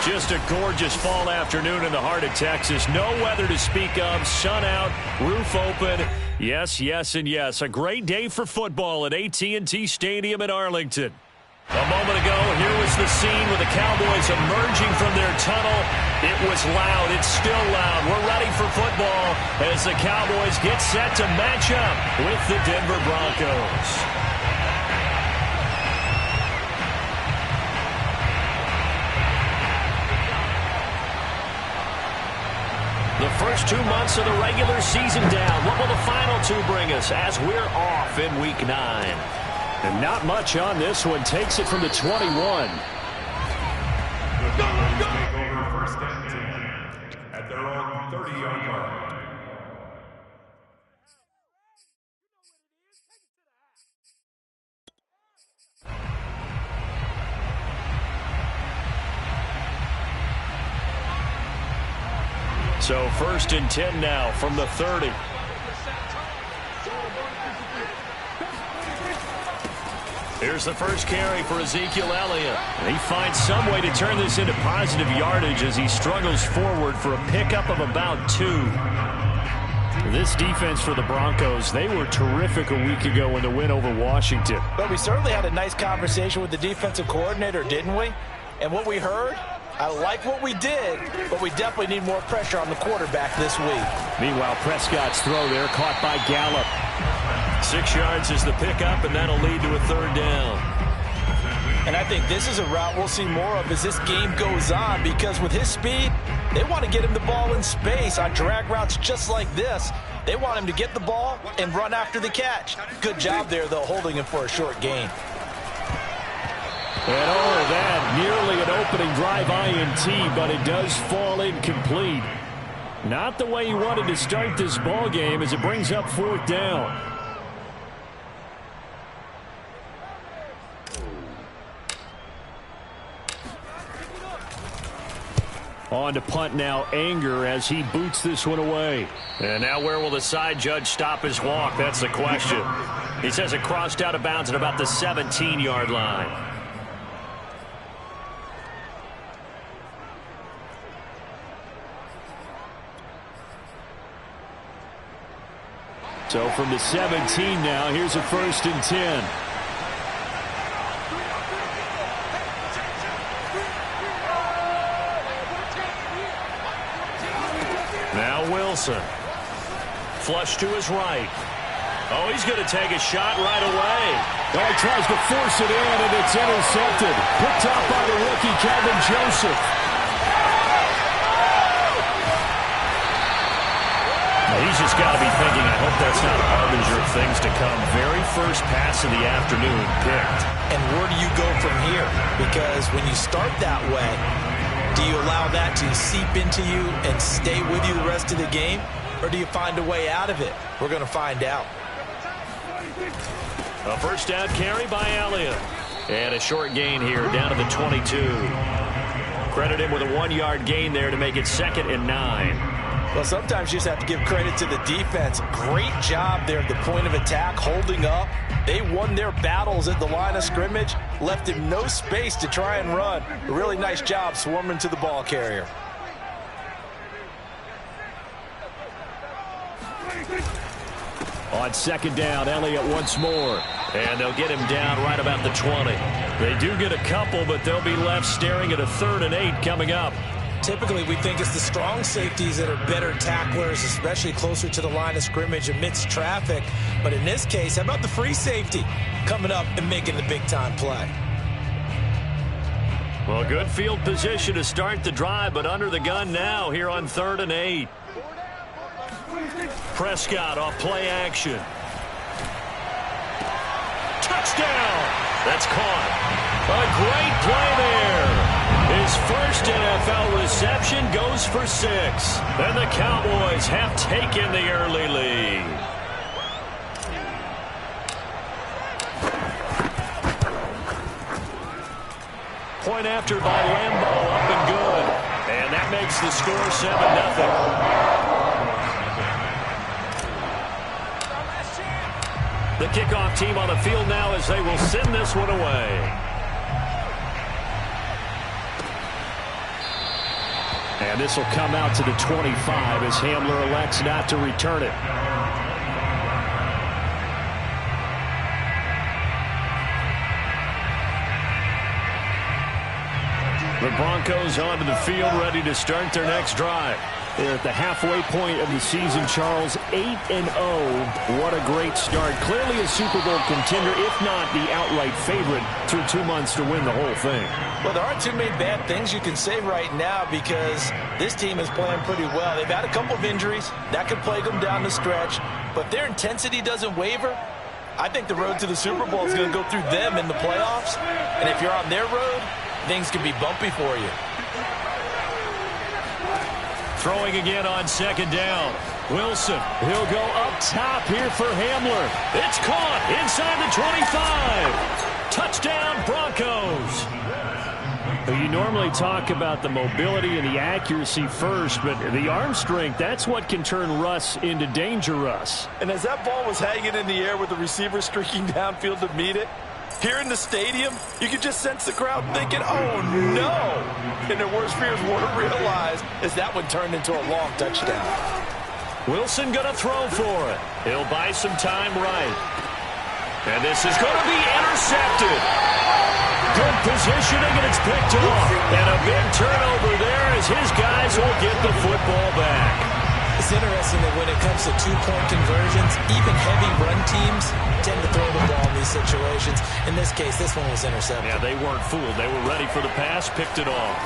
Just a gorgeous fall afternoon in the heart of Texas. No weather to speak of. Sun out, roof open. Yes, yes, and yes. A great day for football at AT&T Stadium in Arlington. A moment ago, here was the scene with the Cowboys emerging from their tunnel. It was loud. It's still loud. We're ready for football as the Cowboys get set to match up with the Denver Broncos. The first 2 months of the regular season down. What will the final two bring us as we're off in Week 9? And not much on this one. Takes it from the 21. First and 10 at their own 30-yard line. So first and 10 now from the 30. Here's the first carry for Ezekiel Elliott. He finds some way to turn this into positive yardage as he struggles forward for a pickup of about 2. This defense for the Broncos, they were terrific a week ago in the win over Washington. But we certainly had a nice conversation with the defensive coordinator, didn't we? And what we heard, I like what we did, but we definitely need more pressure on the quarterback this week. Meanwhile, Prescott's throw there caught by Gallup. 6 yards is the pickup, and that'll lead to a third down. And I think this is a route we'll see more of as this game goes on, because with his speed, they want to get him the ball in space on drag routes just like this. They want him to get the ball and run after the catch. Good job there, though, holding him for a short gain. And all of that, nearly an opening drive INT, but it does fall incomplete. Not the way he wanted to start this ball game as it brings up fourth down. On to punt now, Anger, as he boots this one away. And now where will the side judge stop his walk? That's the question. He says it crossed out of bounds at about the 17-yard line. So from the 17 now, here's a first and 10. Now Wilson. Flush to his right. Oh, he's going to take a shot right away. Oh, he tries to force it in, and it's intercepted. Picked up by the rookie, Calvin Joseph. He's just got to be thinking, I hope that's not a harbinger of things to come. Very first pass of the afternoon picked. And where do you go from here? Because when you start that way, do you allow that to seep into you and stay with you the rest of the game? Or do you find a way out of it? We're going to find out. A first down carry by Elliott. And a short gain here down to the 22. Credit him with a 1-yard gain there to make it 2nd and 9. Well, sometimes you just have to give credit to the defense. Great job there at the point of attack, holding up. They won their battles at the line of scrimmage, left him no space to try and run. A really nice job swarming to the ball carrier. On 2nd down, Elliott once more. And they'll get him down right about the 20. They do get a couple, but they'll be left staring at a 3rd and 8 coming up. Typically, we think it's the strong safeties that are better tacklers, especially closer to the line of scrimmage amidst traffic. But in this case, how about the free safety coming up and making the big-time play? Well, good field position to start the drive, but under the gun now here on 3rd and 8. Prescott off play action. Touchdown! That's caught. A great play there. His first NFL reception goes for 6. And the Cowboys have taken the early lead. Point after by Lambeau, up and good. And that makes the score 7-0. The kickoff team on the field now as they will send this one away. And this will come out to the 25 as Hamler elects not to return it. The Broncos onto the field, ready to start their next drive. They're at the halfway point of the season, Charles, 8-0. What a great start. Clearly a Super Bowl contender, if not the outright favorite, through 2 months to win the whole thing. Well, there aren't too many bad things you can say right now because this team is playing pretty well. They've had a couple of injuries. That could plague them down the stretch. But their intensity doesn't waver. I think the road to the Super Bowl is going to go through them in the playoffs. And if you're on their road, things can be bumpy for you. Throwing again on 2nd down. Wilson, he'll go up top here for Hamler. It's caught inside the 25. Touchdown, Broncos. You normally talk about the mobility and the accuracy first, but the arm strength, that's what can turn Russ into danger Russ. And as that ball was hanging in the air with the receiver streaking downfield to meet it, here in the stadium, you could just sense the crowd thinking, oh, no. And their worst fears weren't realized as that one turned into a long touchdown. Wilson going to throw for it. He'll buy some time right. And this is going to be intercepted. Good positioning, and it's picked off. And a big turnover there as his guys will get the football back. It's interesting that when it comes to two-point conversions, even heavy run teams tend to throw the ball in these situations. In this case, this one was intercepted. Yeah, they weren't fooled. They were ready for the pass, picked it off.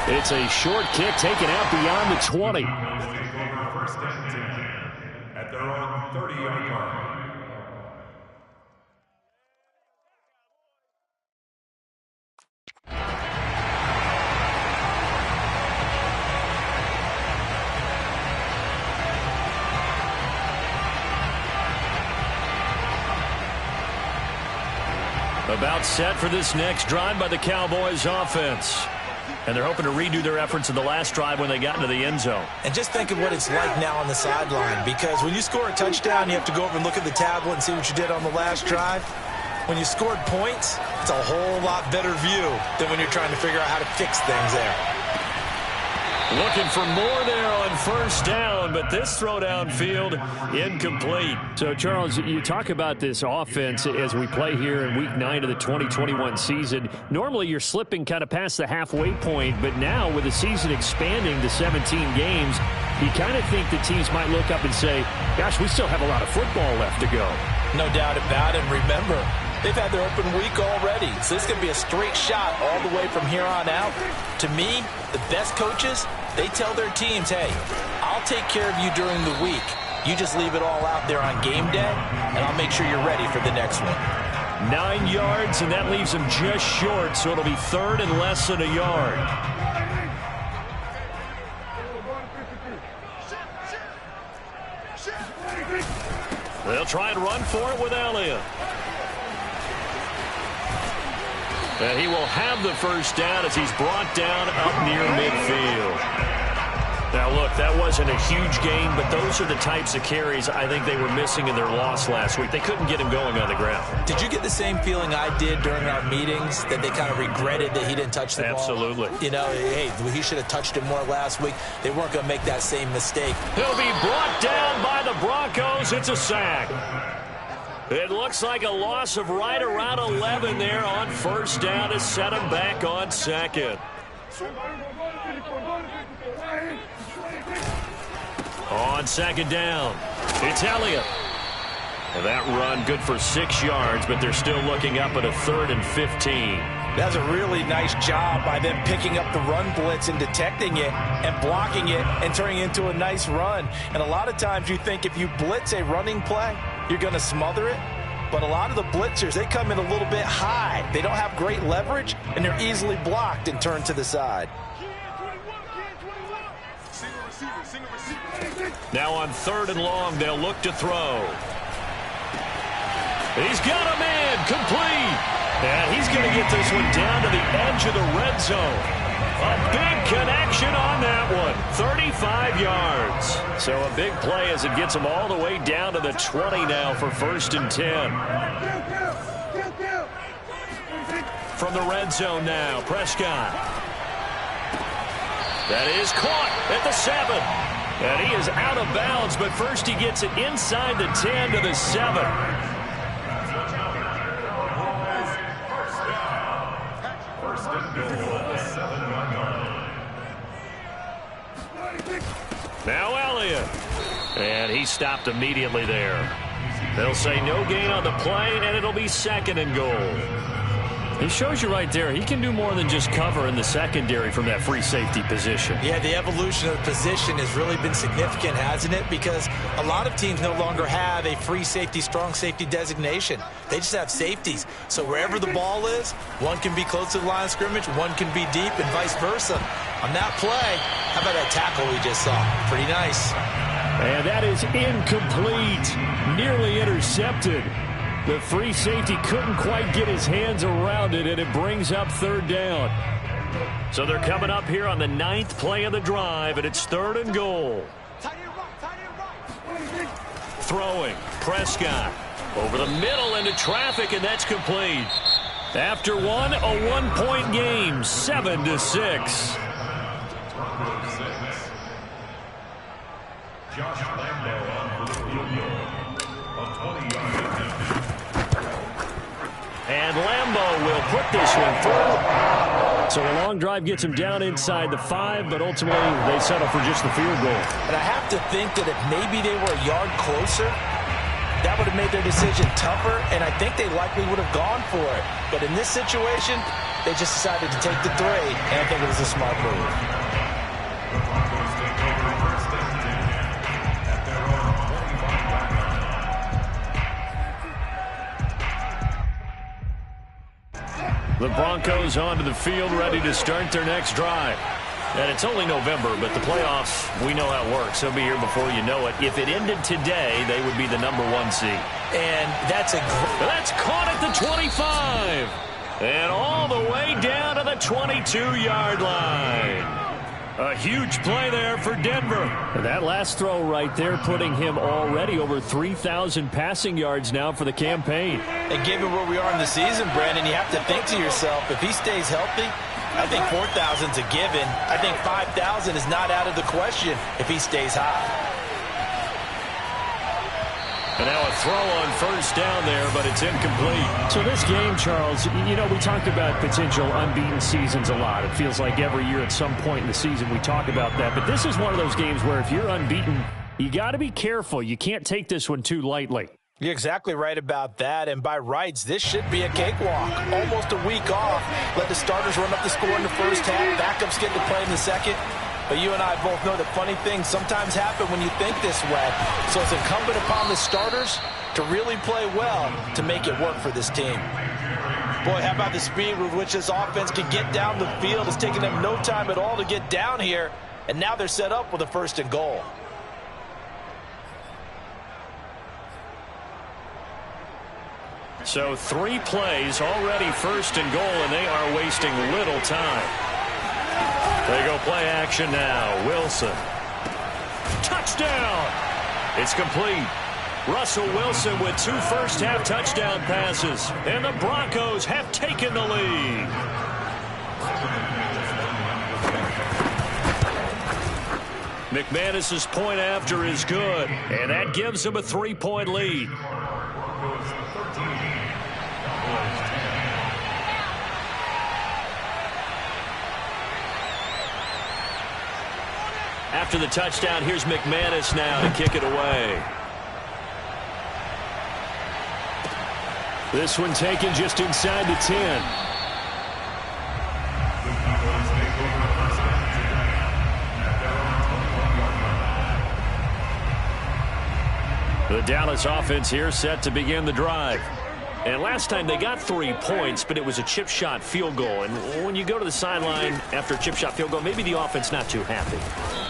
It's a short kick taken out beyond the 20. First and 10 at their own 30-yard line. About set for this next drive by the Cowboys offense. And they're hoping to redo their efforts in the last drive when they got into the end zone. And just think of what it's like now on the sideline, because when you score a touchdown, you have to go over and look at the tablet and see what you did on the last drive. When you scored points, it's a whole lot better view than when you're trying to figure out how to fix things there. Looking for more there on 1st down, but this throw downfield incomplete. So, Charles, you talk about this offense as we play here in Week 9 of the 2021 season. Normally, you're slipping kind of past the halfway point, but now with the season expanding to 17 games, you kind of think the teams might look up and say, gosh, we still have a lot of football left to go. No doubt about it. And remember, they've had their open week already, so this is going to be a straight shot all the way from here on out. To me, the best coaches, they tell their teams, hey, I'll take care of you during the week. You just leave it all out there on game day, and I'll make sure you're ready for the next one. 9 yards, and that leaves them just short, so it'll be 3rd and less than a yard. They'll try and run for it with Elliott. And he will have the 1st down as he's brought down up near midfield. Now, look, that wasn't a huge gain, but those are the types of carries I think they were missing in their loss last week. They couldn't get him going on the ground. Did you get the same feeling I did during our meetings, that they kind of regretted that he didn't touch the ball? Absolutely. You know, hey, he should have touched it more last week. They weren't going to make that same mistake. He'll be brought down by the Broncos. It's a sack. It looks like a loss of right around 11 there on 1st down to set him back on 2nd. On 2nd down, it's Elliott. And that run good for 6 yards, but they're still looking up at a 3rd and 15. That's a really nice job by them picking up the run blitz and detecting it and blocking it and turning it into a nice run. And a lot of times you think if you blitz a running play, you're going to smother it. But a lot of the blitzers, they come in a little bit high. They don't have great leverage, and they're easily blocked and turned to the side. Now on 3rd and long, they'll look to throw. He's got a man complete. And he's going to get this one down to the edge of the red zone. A big connection on that one. 35 yards. So a big play as it gets him all the way down to the 20 now for 1st and 10. From the red zone now, Prescott. That is caught at the 7. And he is out of bounds, but first he gets it inside the 10 to the 7. Now Elliott. And he stopped immediately there. They'll say no gain on the play, and it'll be 2nd and goal. He shows you right there, he can do more than just cover in the secondary from that free safety position. Yeah, the evolution of the position has really been significant, hasn't it? Because a lot of teams no longer have a free safety, strong safety designation. They just have safeties. So wherever the ball is, one can be close to the line of scrimmage, one can be deep, and vice versa. On that play, how about that tackle we just saw? Pretty nice. And that is incomplete. Nearly intercepted. The free safety couldn't quite get his hands around it, and it brings up 3rd down. So they're coming up here on the 9th play of the drive, and it's 3rd and goal. Throwing, Prescott. Over the middle into traffic, and that's complete. After one, a 1-point game, 7-6. Josh Lambo on a 20-yard attempt. And Lambo will put this one through. So a long drive gets him down inside the 5, but ultimately they settle for just the field goal. And I have to think that if maybe they were a yard closer, that would have made their decision tougher, and I think they likely would have gone for it. But in this situation, they just decided to take the 3, and I think it was a smart move. The Broncos onto the field, ready to start their next drive. And it's only November, but the playoffs, we know how it works. They'll be here before you know it. If it ended today, they would be the #1 seed. And that's caught at the 25. And all the way down to the 22-yard line. A huge play there for Denver. And that last throw right there putting him already over 3,000 passing yards now for the campaign. And given where we are in the season, Brandon, you have to think to yourself, if he stays healthy, I think 4,000's a given. I think 5,000 is not out of the question if he stays high. And now a throw on 1st down there, but it's incomplete. So this game, Charles, you know, we talked about potential unbeaten seasons a lot. It feels like every year at some point in the season we talk about that. But this is one of those games where if you're unbeaten, you got to be careful. You can't take this one too lightly. You're exactly right about that, and by rights, this should be a cakewalk. Almost a week off. Let the starters run up the score in the first half. Backups get to play in the second. But you and I both know that funny things sometimes happen when you think this way. So it's incumbent upon the starters to really play well to make it work for this team. Boy, how about the speed with which this offense can get down the field? It's taken them no time at all to get down here, and now they're set up with a 1st and goal. So 3 plays, already 1st and goal, and they are wasting little time. They go play action now. Wilson. Touchdown! It's complete. Russell Wilson with 2 first-half touchdown passes, and the Broncos have taken the lead. McManus's point after is good, and that gives him a 3-point lead. After the touchdown, here's McManus now to kick it away. This one taken just inside the 10. The Dallas offense here set to begin the drive. And last time they got 3 points, but it was a chip shot field goal. And when you go to the sideline after a chip shot field goal, maybe the offense not too happy.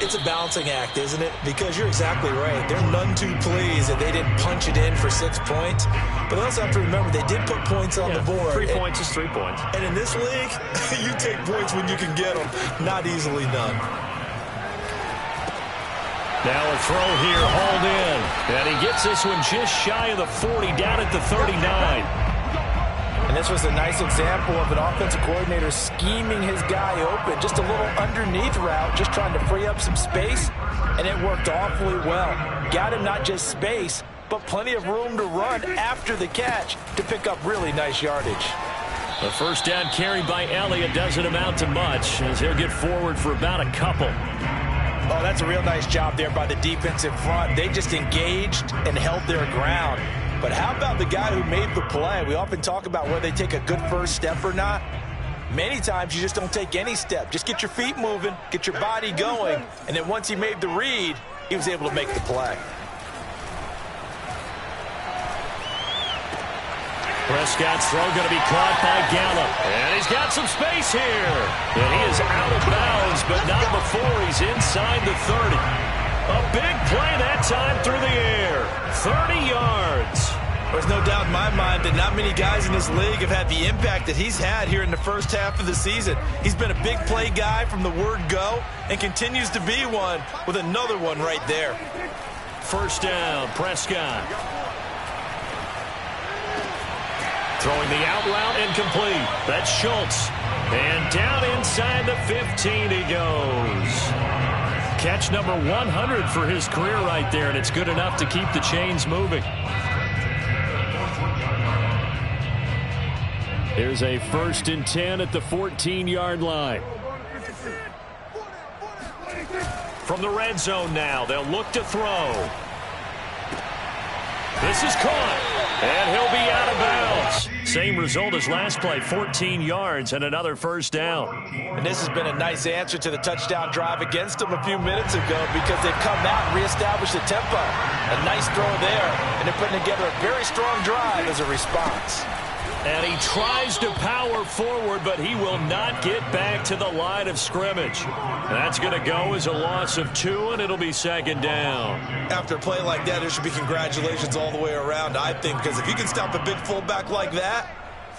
It's a balancing act, isn't it? Because you're exactly right. They're none too pleased that they didn't punch it in for 6 points. But they also have to remember they did put points on the board. 3 points is 3 points. And in this league, you take points when you can get them. Not easily done. Now a throw here, hauled in. And he gets this one just shy of the 40, down at the 39. And this was a nice example of an offensive coordinator scheming his guy open. Just a little underneath route, just trying to free up some space. And it worked awfully well. Got him not just space, but plenty of room to run after the catch to pick up really nice yardage. The first down carry by Elliott doesn't amount to much, as he'll get forward for about a couple. Oh, that's a real nice job there by the defensive front. They just engaged and held their ground. But how about the guy who made the play? We often talk about whether they take a good first step or not. Many times you just don't take any step. Just get your feet moving, get your body going, and then once he made the read, he was able to make the play. Prescott's throw going to be caught by Gallup. And he's got some space here. And he is out of bounds, but not before he's inside the 30. A big play that time through the air. 30 yards. There's no doubt in my mind that not many guys in this league have had the impact that he's had here in the first half of the season. He's been a big play guy from the word go and continues to be one with another one right there. First down, Prescott. Throwing the out route incomplete. That's Schultz. And down inside the 15 he goes. Catch number 100 for his career right there, and it's good enough to keep the chains moving. Here's a 1st and 10 at the 14-yard line. From the red zone now, they'll look to throw. This is caught, and he'll be out of bounds. Same result as last play, 14 yards and another first down. And this has been a nice answer to the touchdown drive against them a few minutes ago because they've come out and reestablished the tempo. A nice throw there, and they're putting together a very strong drive as a response. And he tries to power forward, but he will not get back to the line of scrimmage. That's going to go as a loss of 2, and it'll be 2nd down. After a play like that, there should be congratulations all the way around, I think, because if you can stop a big fullback like that,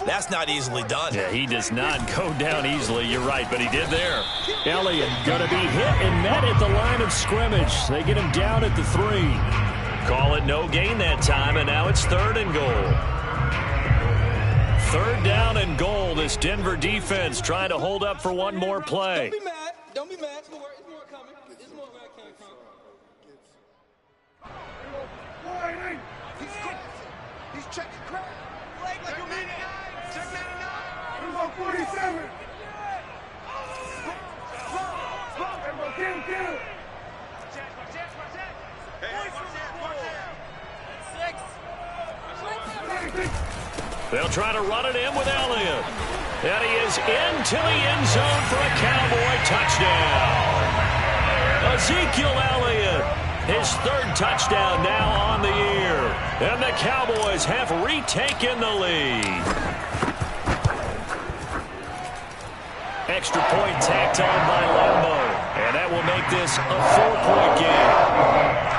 that's not easily done. Yeah, he does not go down easily, you're right, but he did there. Elliott going to be hit and met at the line of scrimmage. They get him down at the 3. Call it no gain that time, and now it's 3rd and goal. 3rd down and goal. This Denver defense trying to hold up for one more play. Don't be mad. Don't be mad. It's more coming. It's more where it came from. He's checking crack. Leg like you mean it. Check 99. He's on 47. Get him. Hey, 6. They'll try to run it in with Elliott. And he is into the end zone for a Cowboy touchdown. Ezekiel Elliott, his 3rd touchdown now on the year. And the Cowboys have retaken the lead. Extra point tacked on by Lambo. And that will make this a 4-point game.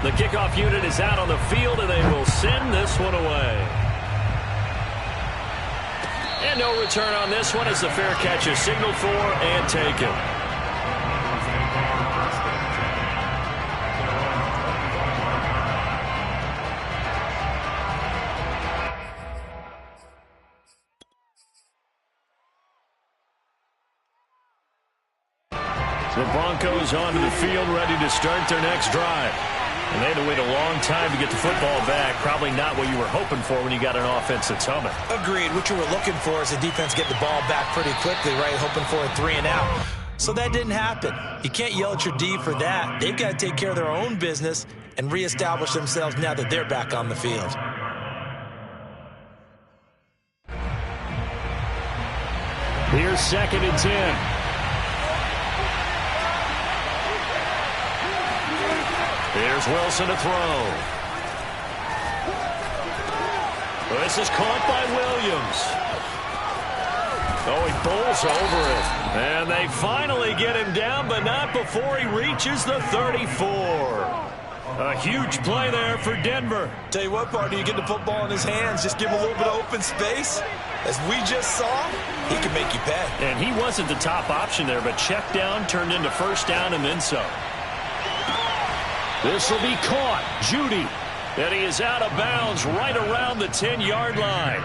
The kickoff unit is out on the field, and they will send this one away. And no return on this one as the fair catch is signaled for and taken. The Broncos onto the field, ready to start their next drive. And they had to wait a long time to get the football back. Probably not what you were hoping for when you got an offense that's humming. Agreed. What you were looking for is the defense get the ball back pretty quickly, right? Hoping for a 3 and out. So that didn't happen. You can't yell at your D for that. They've got to take care of their own business and reestablish themselves now that they're back on the field. Here's 2nd and 10. Here's Wilson to throw. This is caught by Williams. Oh, he bowls over it. And they finally get him down, but not before he reaches the 34. A huge play there for Denver. Tell you what, partner, you get the football in his hands, just give him a little bit of open space. As we just saw, he can make you pay. And he wasn't the top option there, but check down turned into first down and then some. This will be caught. Judy. And he is out of bounds right around the 10-yard line.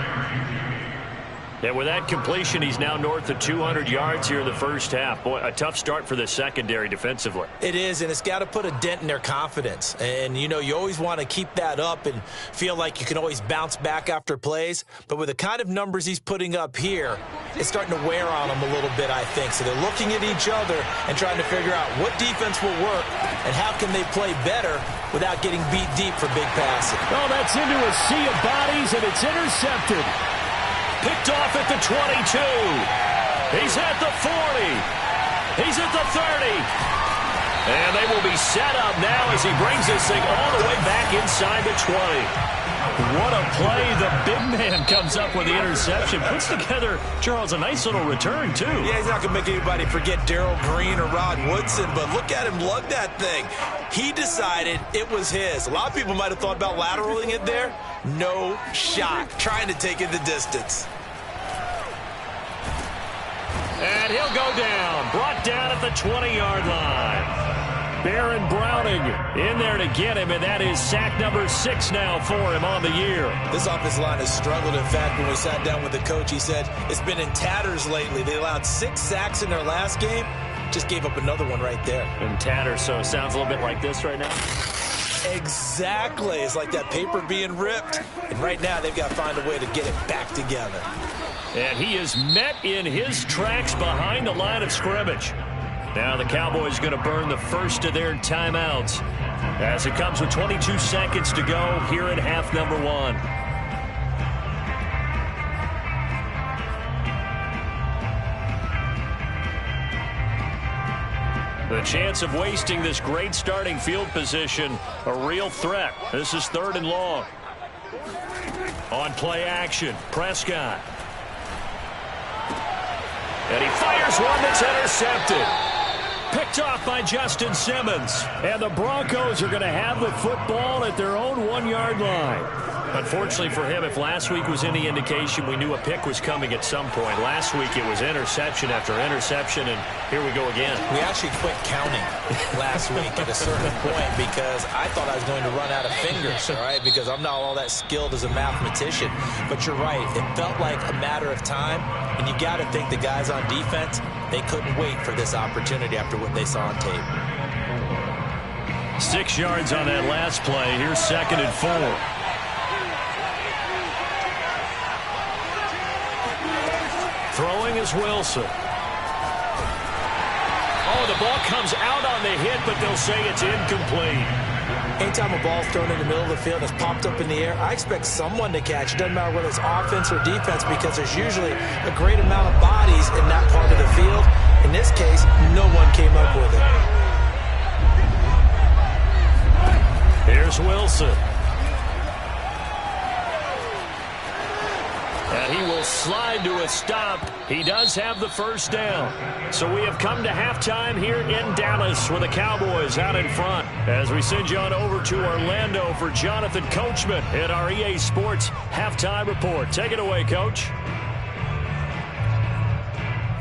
And with that completion, he's now north of 200 yards here in the first half. Boy, a tough start for the secondary defensively. It is, and it's got to put a dent in their confidence. And, you know, you always want to keep that up and feel like you can always bounce back after plays. But with the kind of numbers he's putting up here, it's starting to wear on them a little bit, I think. So they're looking at each other and trying to figure out what defense will work and how can they play better without getting beat deep for big passing. Oh, that's into a sea of bodies, and it's intercepted. Picked off at the 22. He's at the 40. He's at the 30. And they will be set up now as he brings this thing all the way back inside the 20. What a play. The big man comes up with the interception. Puts together, Charles, a nice little return, too. Yeah, he's not going to make anybody forget Darrell Green or Rod Woodson, but look at him lug that thing. He decided it was his. A lot of people might have thought about lateraling it there. No shot. Trying to take it the distance. And he'll go down. Brought down at the 20-yard line. Baron Browning in there to get him, and that is sack number 6 now for him on the year. This offensive line has struggled. In fact, when we sat down with the coach, he said it's been in tatters lately. They allowed 6 sacks in their last game. Just gave up another one right there. In tatters, so it sounds a little bit like this right now. Exactly. It's like that paper being ripped. And right now, they've got to find a way to get it back together. And he is met in his tracks behind the line of scrimmage. Now the Cowboys going to burn the first of their timeouts as it comes with 22 seconds to go here at half number 1. The chance of wasting this great starting field position, a real threat. This is 3rd and long. On play action, Prescott. And he fires one that's intercepted. Picked off by Justin Simmons. And the Broncos are going to have the football at their own 1-yard line. Unfortunately for him, if last week was any indication, we knew a pick was coming at some point. Last week it was interception after interception, and here we go again. We actually quit counting last week at a certain point because I thought I was going to run out of fingers, all right, because I'm not all that skilled as a mathematician. But you're right. It felt like a matter of time, and you got to think the guys on defense, they couldn't wait for this opportunity after what they saw on tape. 6 yards on that last play. Here's 2nd and 4. Throwing is Wilson. Oh, the ball comes out on the hit, but they'll say it's incomplete. Anytime a ball's thrown in the middle of the field and it's popped up in the air, I expect someone to catch. It doesn't matter whether it's offense or defense because there's usually a great amount of bodies in that part of the field. In this case, no one came up with it. Here's Wilson. And he will slide to a stop. He does have the first down. So we have come to halftime here in Dallas with the Cowboys out in front. As we send you on over to Orlando for Jonathan Coachman at our EA Sports Halftime Report. Take it away, Coach.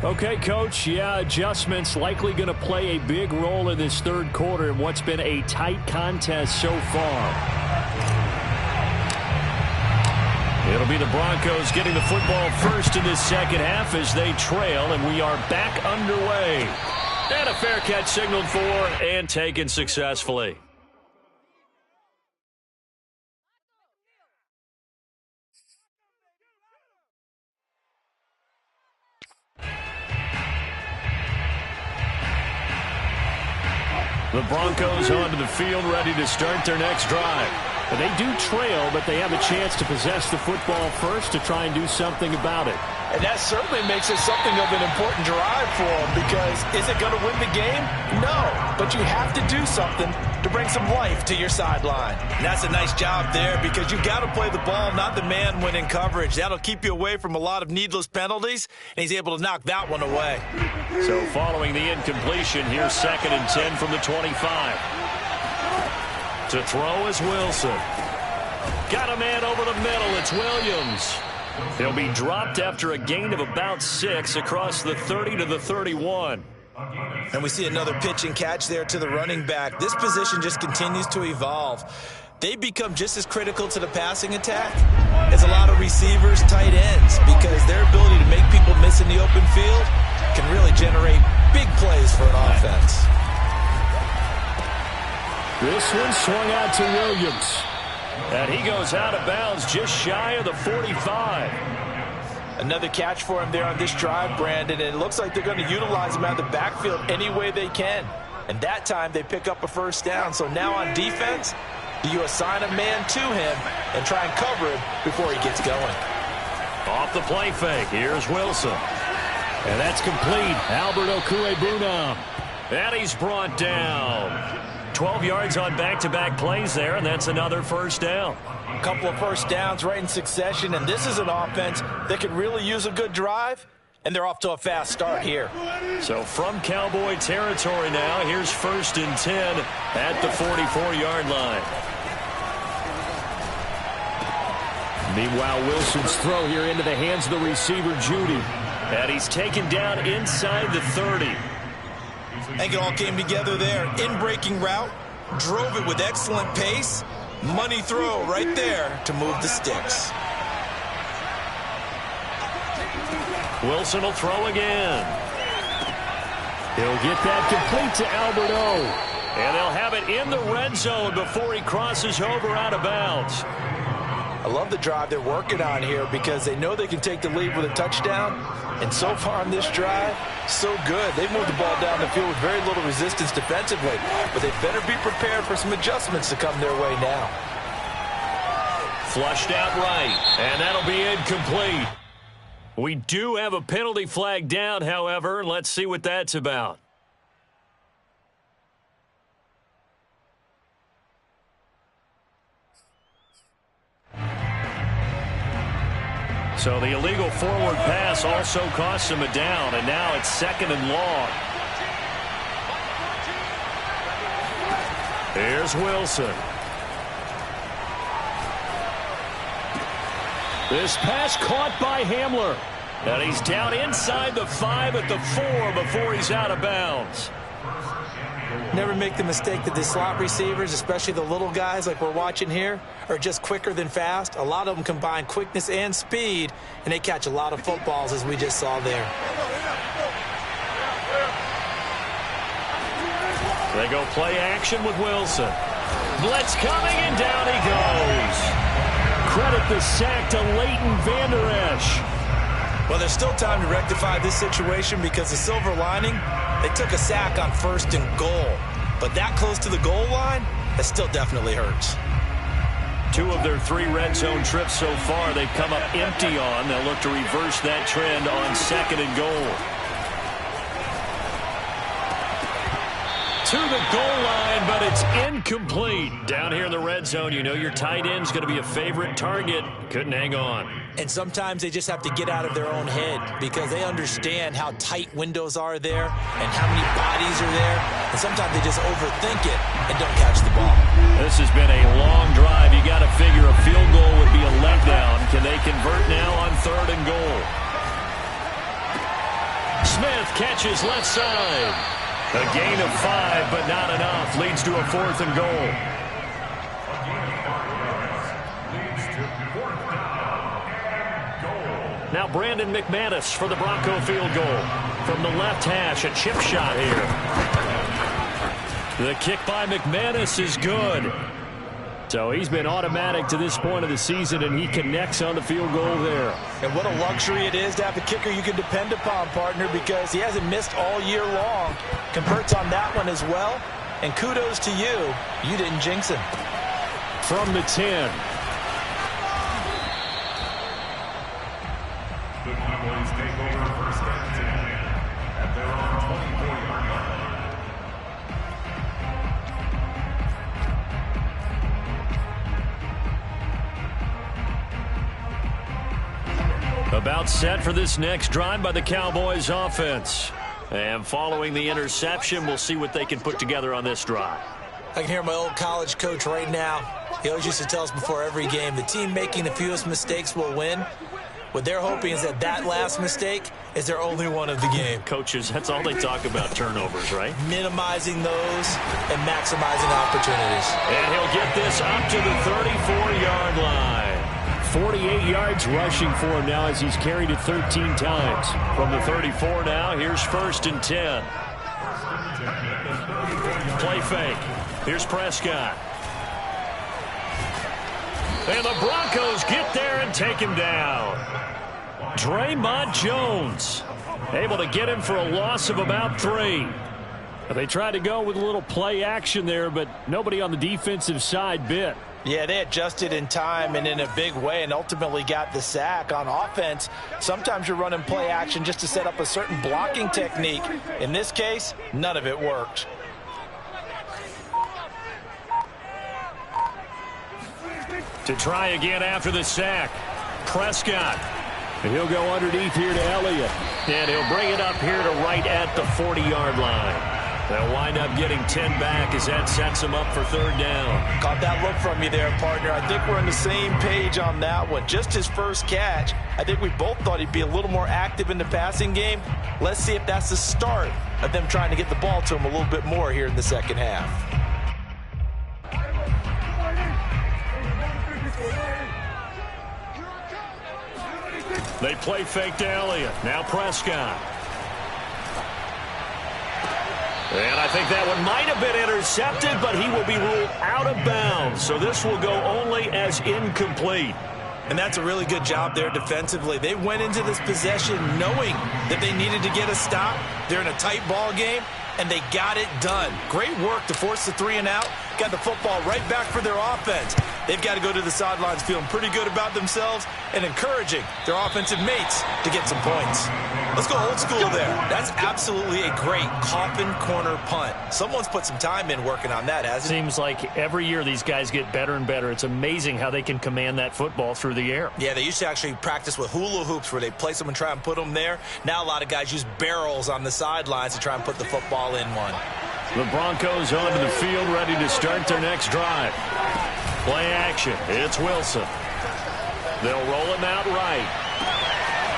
Okay, Coach, yeah, adjustments likely going to play a big role in this third quarter in what's been a tight contest so far. It'll be the Broncos getting the football first in this second half as they trail, and we are back underway. And a fair catch signaled for and taken successfully. The Broncos onto the field ready to start their next drive. They do trail, but they have a chance to possess the football first to try and do something about it. And that certainly makes it something of an important drive for him, because is it going to win the game? No, but you have to do something to bring some life to your sideline. And that's a nice job there, because you've got to play the ball, not the man when in coverage. That'll keep you away from a lot of needless penalties, and he's able to knock that one away. So following the incompletion, here's 2nd and 10 from the 25. To throw is Wilson. Got a man over the middle. It's Williams. He'll be dropped after a gain of about 6 across the 30 to the 31. And we see another pitch and catch there to the running back. This position just continues to evolve. They become just as critical to the passing attack as a lot of receivers, tight ends, because their ability to make people miss in the open field can really generate big plays for an offense. This one swung out to Williams. And he goes out of bounds just shy of the 45. Another catch for him there on this drive, Brandon, and it looks like they're going to utilize him out of the backfield any way they can. And that time they pick up a first down. So now on defense, do you assign a man to him and try and cover him before he gets going? Off the play fake, here's Wilson. And that's complete. Albert Okwuegbunam. And he's brought down. 12 yards on back-to-back plays there, and that's another first down. A couple of first downs right in succession, and this is an offense that could really use a good drive, and they're off to a fast start here. So from Cowboy territory now, here's 1st and 10 at the 44-yard line. Meanwhile, Wilson's throw here into the hands of the receiver, Judy. And he's taken down inside the 30. I think it all came together there. In-breaking route, drove it with excellent pace. Money throw right there to move the sticks. Wilson will throw again. He'll get that complete to Albert O. And they'll have it in the red zone before he crosses over out of bounds. I love the drive they're working on here because they know they can take the lead with a touchdown. And so far on this drive, so good. They've moved the ball down the field with very little resistance defensively. But they better be prepared for some adjustments to come their way now. Flushed out right, and that'll be incomplete. We do have a penalty flag down, however, and let's see what that's about. So the illegal forward pass also costs him a down, and now it's 2nd and long. Here's Wilson. This pass caught by Hamler. And he's down inside the 5 at the 4 before he's out of bounds. Never make the mistake that the slot receivers, especially the little guys like we're watching here, are just quicker than fast. A lot of them combine quickness and speed, and they catch a lot of footballs, as we just saw there. They go play action with Wilson. Blitz coming, and down he goes. Credit the sack to Leighton Vander Esch. Well, there's still time to rectify this situation because the silver lining, they took a sack on 1st and goal. But that close to the goal line, that still definitely hurts. 2 of their 3 red zone trips so far they've come up empty on. They'll look to reverse that trend on 2nd and goal. To the goal line, but it's incomplete. Down here in the red zone, you know your tight end's going to be a favorite target. Couldn't hang on. And sometimes they just have to get out of their own head because they understand how tight windows are there and how many bodies are there. And sometimes they just overthink it and don't catch the ball. This has been a long drive. You got to figure a field goal would be a letdown. Can they convert now on 3rd and goal? Smith catches left side. A gain of 5, but not enough. Leads to a 4th and goal. Now Brandon McManus for the Bronco field goal. From the left hash, a chip shot here. The kick by McManus is good. So he's been automatic to this point of the season, and he connects on the field goal there. And what a luxury it is to have a kicker you can depend upon, partner, because he hasn't missed all year long. Converts on that one as well. And kudos to you. You didn't jinx him. From the 10. The Cowboys take over first and 10 at their own 24-yard line. About set for this next drive by the Cowboys offense. And following the interception, we'll see what they can put together on this drive. I can hear my old college coach right now. He always used to tell us before every game, the team making the fewest mistakes will win. What they're hoping is that last mistake is their only one of the game. Coaches, that's all they talk about, turnovers, right? Minimizing those and maximizing opportunities. And he'll get this up to the 34-yard line. 48 yards rushing for him now as he's carried it 13 times. From the 34 now, here's first and 10. Play fake. Here's Prescott. And the Broncos get there and take him down. Draymond Jones able to get him for a loss of about 3. They tried to go with a little play action there, but nobody on the defensive side bit. Yeah, they adjusted in time and in a big way and ultimately got the sack. On offense, sometimes you're running play action just to set up a certain blocking technique. In this case, none of it worked. To try again after the sack, Prescott. And he'll go underneath here to Elliott. And he'll bring it up here to right at the 40-yard line. They'll wind up getting 10 back as that sets them up for third down. Caught that look from you there, partner. I think we're on the same page on that one. Just his first catch. I think we both thought he'd be a little more active in the passing game. Let's see if that's the start of them trying to get the ball to him a little bit more here in the second half. They play fake to Elliott. Now Prescott. And I think that one might have been intercepted, but he will be ruled out of bounds. So this will go only as incomplete. And that's a really good job there defensively. They went into this possession knowing that they needed to get a stop. They're in a tight ball game, and they got it done. Great work to force the 3 and out. Got the football right back for their offense. They've got to go to the sidelines feeling pretty good about themselves and encouraging their offensive mates to get some points. Let's go old school there. That's absolutely a great coffin corner punt. Someone's put some time in working on that, hasn't it? Seems like every year these guys get better and better. It's amazing how they can command that football through the air. Yeah, they used to actually practice with hula hoops where they place them and try and put them there. Now a lot of guys use barrels on the sidelines to try and put the football in one. The Broncos onto the field, ready to start their next drive. Play action. It's Wilson. They'll roll him out right.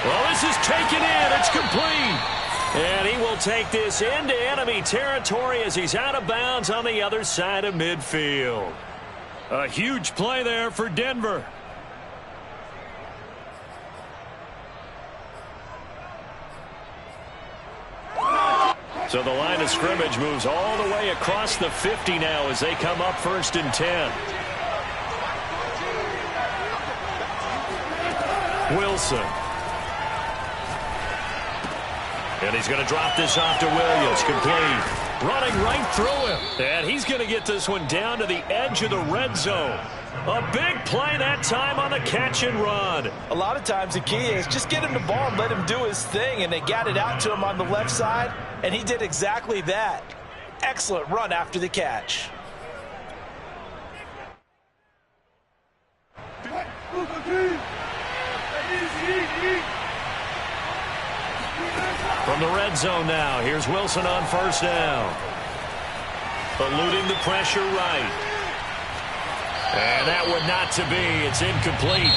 Well, this is taken in. It's complete. And he will take this into enemy territory as he's out of bounds on the other side of midfield. A huge play there for Denver. So the line of scrimmage moves all the way across the 50 now as they come up first and 10. Wilson. And he's going to drop this off to Williams. Complete. Running right through him. And he's going to get this one down to the edge of the red zone. A big play that time on the catch and run. A lot of times the key is just get him the ball and let him do his thing. And they got it out to him on the left side. And he did exactly that. Excellent run after the catch. From the red zone now, here's Wilson on first down. Eluding the pressure right. And that would not to be. It's incomplete.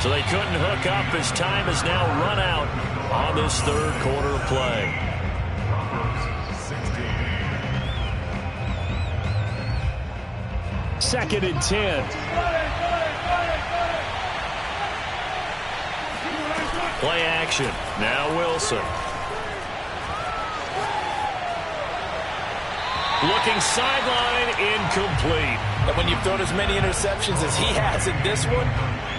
So they couldn't hook up as time has now run out on this third quarter of play. Second and 10. Play action. Now Wilson. Looking sideline, incomplete. And when you've thrown as many interceptions as he has in this one,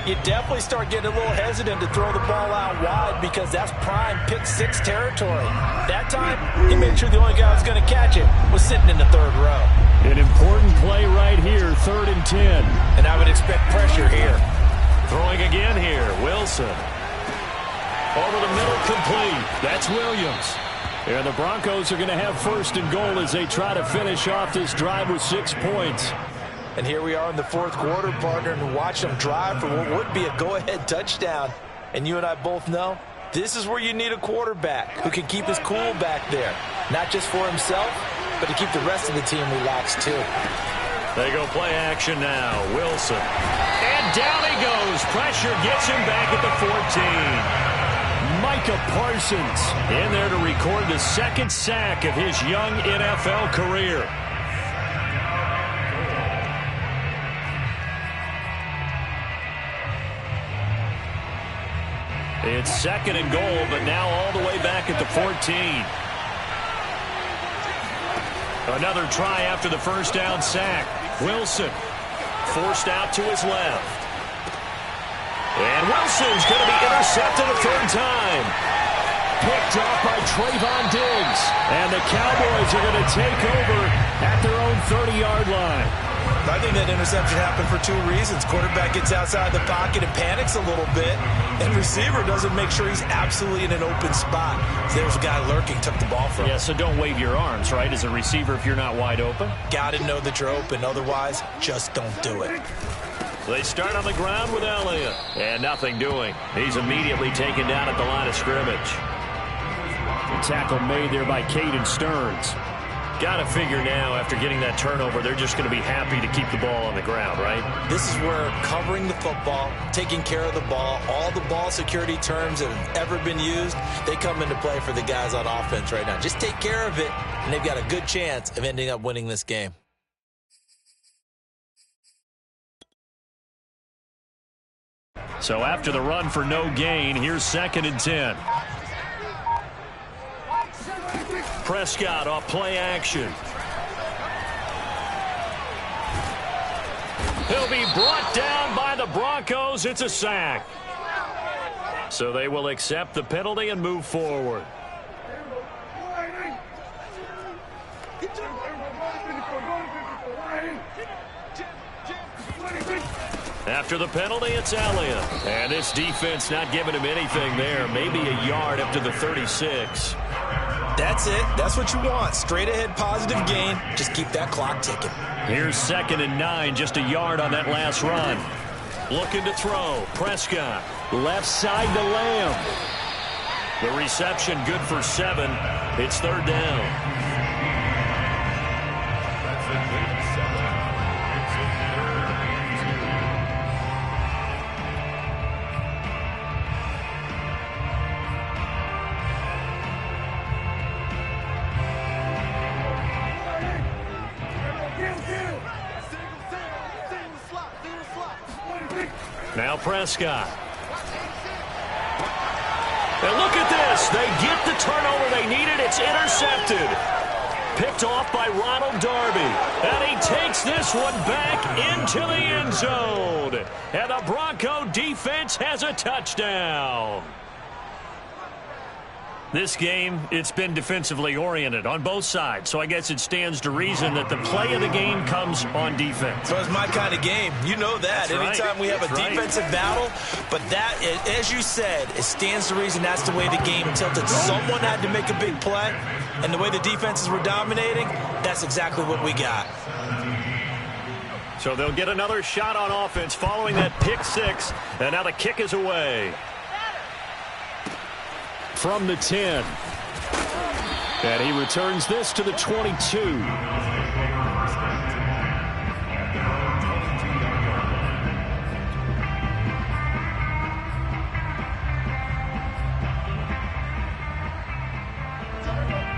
you definitely start getting a little hesitant to throw the ball out wide because that's prime pick 6 territory. That time, he made sure the only guy who was going to catch it was sitting in the third row. An important play right here, 3rd and 10. And I would expect pressure here. Throwing again here, Wilson. Over the middle, complete. That's Williams. And the Broncos are going to have first and goal as they try to finish off this drive with 6 points. And here we are in the fourth quarter, partner, and watch them drive for what would be a go-ahead touchdown. And you and I both know this is where you need a quarterback who can keep his cool back there. Not just for himself, but to keep the rest of the team relaxed too. They go play action now. Wilson. And down he goes. Pressure gets him back at the 14. Micah Parsons in there to record the second sack of his young NFL career. It's second and goal, but now all the way back at the 14. Another try after the first down sack. Wilson forced out to his left. And Wilson's going to be intercepted a third time. Picked off by Trayvon Diggs. And the Cowboys are going to take over at their own 30-yard line. I think that interception happened for two reasons. Quarterback gets outside the pocket and panics a little bit. And receiver doesn't make sure he's absolutely in an open spot. So there's a guy lurking, took the ball from him. Yeah, so don't wave your arms, right, as a receiver if you're not wide open. Got to know that you're open. Otherwise, just don't do it. They start on the ground with Elliott. And nothing doing. He's immediately taken down at the line of scrimmage. The tackle made there by Caden Stearns. Got to figure now, after getting that turnover, they're just going to be happy to keep the ball on the ground, right? This is where covering the football, taking care of the ball, all the ball security terms that have ever been used, they come into play for the guys on offense right now. Just take care of it, and they've got a good chance of ending up winning this game. So after the run for no gain, here's 2nd and 10. Prescott off play action. He'll be brought down by the Broncos. It's a sack. So they will accept the penalty and move forward. After the penalty, it's Elliott. And this defense not giving him anything there. Maybe a yard up to the 36. That's it. That's what you want. Straight ahead positive gain. Just keep that clock ticking. Here's 2nd and 9. Just a yard on that last run. Looking to throw. Prescott. Left side to Lamb. The reception good for 7. It's 3rd down. Now Prescott. And look at this. They get the turnover they needed. It's intercepted. Picked off by Ronald Darby. And he takes this one back into the end zone. And the Bronco defense has a touchdown. This game, it's been defensively oriented on both sides, so I guess it stands to reason that the play of the game comes on defense. So it's my kind of game. You know that. That's Anytime right. we have That's a defensive battle, but that, as you said, it stands to reason that's the way the game tilted. Someone had to make a big play, and the way the defenses were dominating, that's exactly what we got. So they'll get another shot on offense following that pick 6, and now the kick is away. From the 10. And he returns this to the 22.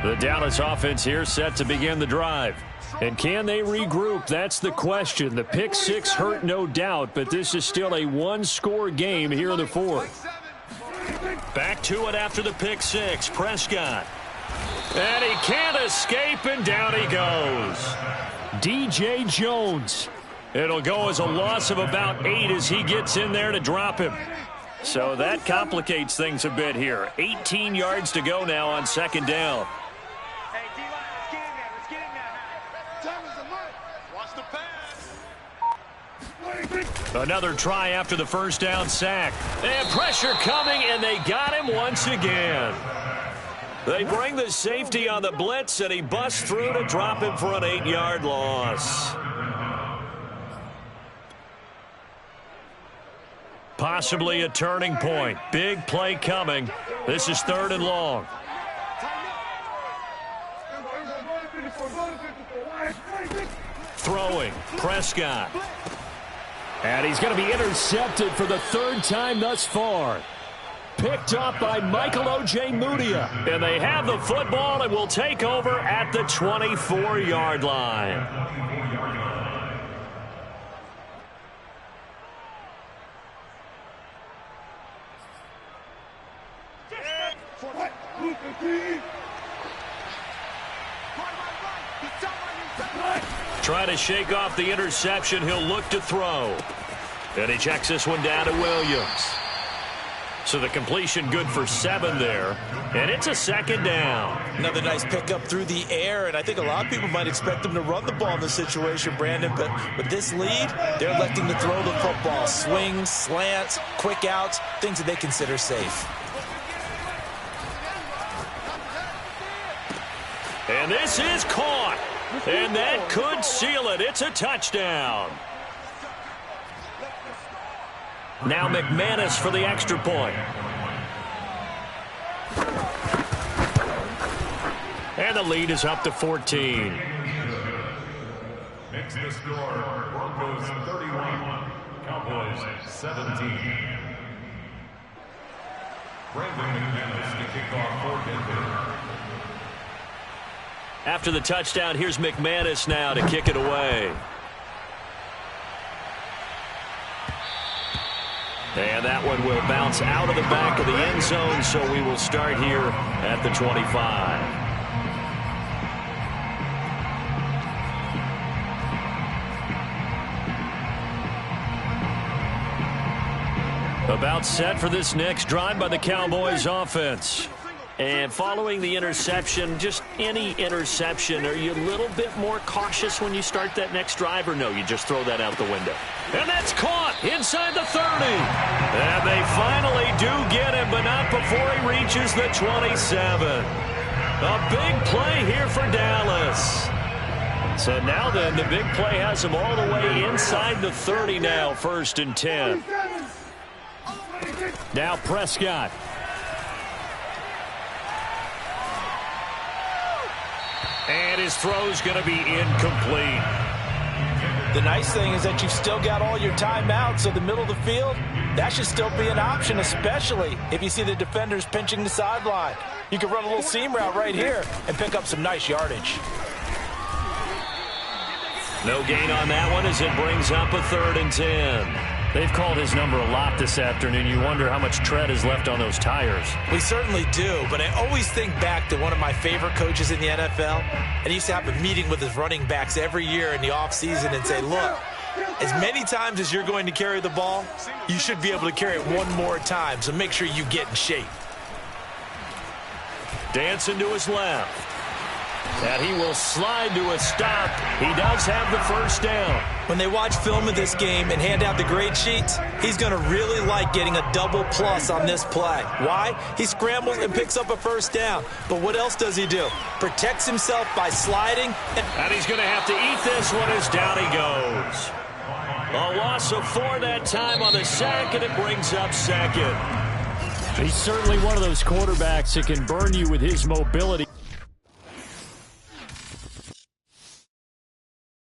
The Dallas offense here set to begin the drive. And can they regroup? That's the question. The pick 6 hurt, no doubt, but this is still a one-score game here in the 4th. Back to it after the pick 6. Prescott. And he can't escape, and down he goes. DJ Jones. It'll go as a loss of about 8 as he gets in there to drop him. So that complicates things a bit here. 18 yards to go now on 2nd down. Hey, D-line, let's get in there. Let's get in there, man. Time is the money. Watch the pass. Another try after the first down sack. And pressure coming, and they got him once again. They bring the safety on the blitz, and he busts through to drop him for an 8-yard loss. Possibly a turning point. Big play coming. This is 3rd and long. Throwing, Prescott. And he's going to be intercepted for the 3rd time thus far. Picked up by Michael Ojemudia. And they have the football and will take over at the 24-yard line. Trying to shake off the interception. He'll look to throw. And he checks this one down to Williams. So the completion good for 7 there. And it's a 2nd down. Another nice pickup through the air, and I think a lot of people might expect them to run the ball in this situation, Brandon, but with this lead, they're electing to throw the football. Swings, slants, quick outs, things that they consider safe. And this is caught. And that could seal it. It's a touchdown. Now McManus for the extra point. And the lead is up to 14. Makes the score Broncos 31, Cowboys 17. Brandon McManus to kick off for Denver. After the touchdown, here's McManus now to kick it away. And that one will bounce out of the back of the end zone, so we will start here at the 25. About set for this next drive by the Cowboys offense. And following the interception, just any interception, are you a little bit more cautious when you start that next drive, or no, you just throw that out the window? And that's caught inside the 30. And they finally do get him, but not before he reaches the 27. A big play here for Dallas. So now then, the big play has him all the way inside the 30 now, 1st and 10. Now Prescott. And his throw's going to be incomplete. The nice thing is that you've still got all your timeouts, so the middle of the field, that should still be an option, especially if you see the defenders pinching the sideline. You can run a little seam route right here and pick up some nice yardage. No gain on that one as it brings up a 3rd and 10. They've called his number a lot this afternoon. You wonder how much tread is left on those tires. We certainly do, but I always think back to one of my favorite coaches in the NFL. And he used to have a meeting with his running backs every year in the offseason and say, look, as many times as you're going to carry the ball, you should be able to carry it one more time, so make sure you get in shape. Dancing to his left. And he will slide to a stop. He does have the 1st down. When they watch film of this game and hand out the grade sheets, he's going to really like getting a double plus on this play. Why? He scrambles and picks up a 1st down. But what else does he do? Protects himself by sliding. And he's going to have to eat this one as down he goes. A loss of 4 that time on the sack, and it brings up 2nd. He's certainly one of those quarterbacks that can burn you with his mobility.